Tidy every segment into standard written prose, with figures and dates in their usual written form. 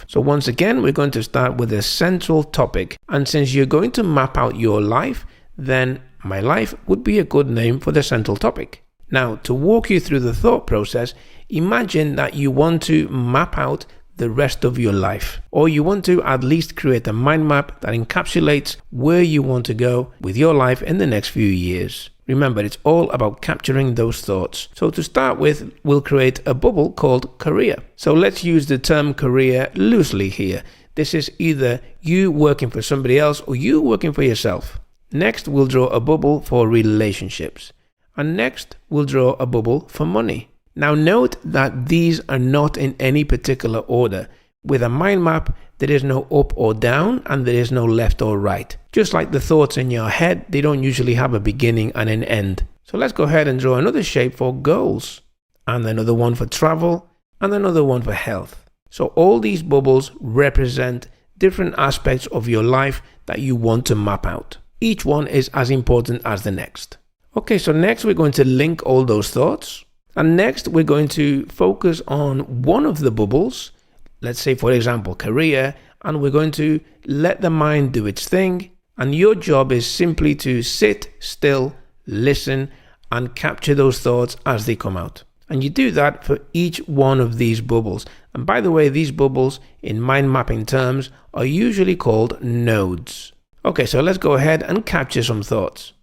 So once again, we're going to start with a central topic. And since you're going to map out your life, then my life would be a good name for the central topic. Now, to walk you through the thought process, imagine that you want to map out the rest of your life, or you want to at least create a mind map that encapsulates where you want to go with your life in the next few years. Remember, it's all about capturing those thoughts. So to start with, we'll create a bubble called career. So let's use the term career loosely here. This is either you working for somebody else or you working for yourself. Next, we'll draw a bubble for relationships. And next, we'll draw a bubble for money. Now note that these are not in any particular order. With a mind map, there is no up or down and there is no left or right. Just like the thoughts in your head, they don't usually have a beginning and an end. So let's go ahead and draw another shape for goals, and another one for travel, and another one for health. So all these bubbles represent different aspects of your life that you want to map out. Each one is as important as the next. Okay, so next we're going to link all those thoughts. And next, we're going to focus on one of the bubbles, let's say, for example, career, and we're going to let the mind do its thing. And your job is simply to sit still, listen, and capture those thoughts as they come out. And you do that for each one of these bubbles. And by the way, these bubbles, in mind mapping terms, are usually called nodes. Okay, so let's go ahead and capture some thoughts.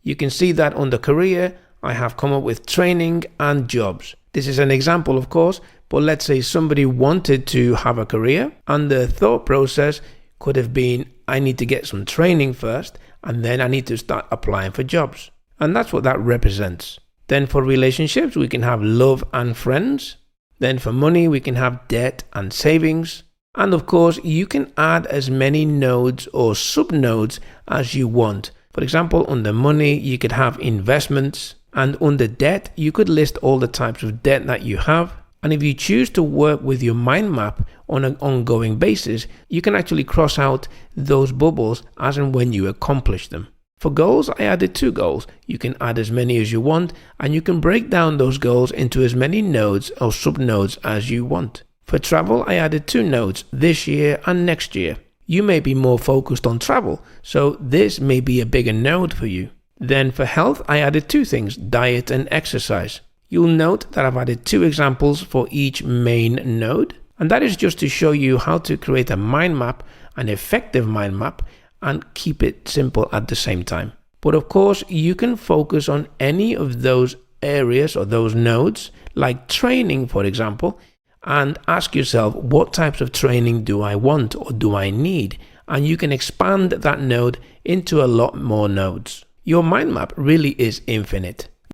You can see that under career, I have come up with training and jobs. This is an example, of course, but let's say somebody wanted to have a career and the thought process could have been, I need to get some training first and then I need to start applying for jobs. And that's what that represents. Then for relationships, we can have love and friends. Then for money, we can have debt and savings. And of course, you can add as many nodes or sub-nodes as you want. For example, under money, you could have investments. And under debt, you could list all the types of debt that you have. And if you choose to work with your mind map on an ongoing basis, you can actually cross out those bubbles as and when you accomplish them. For goals, I added 2 goals. You can add as many as you want, and you can break down those goals into as many nodes or sub-nodes as you want. For travel, I added 2 nodes this year and next year. You may be more focused on travel, so this may be a bigger node for you. Then for health, I added 2 things, diet and exercise. You'll note that I've added 2 examples for each main node. And that is just to show you how to create a mind map, an effective mind map, and keep it simple at the same time. But of course, you can focus on any of those areas or those nodes, like training, for example, and ask yourself, what types of training do I want or do I need? And you can expand that node into a lot more nodes. Your mind map really is infinite.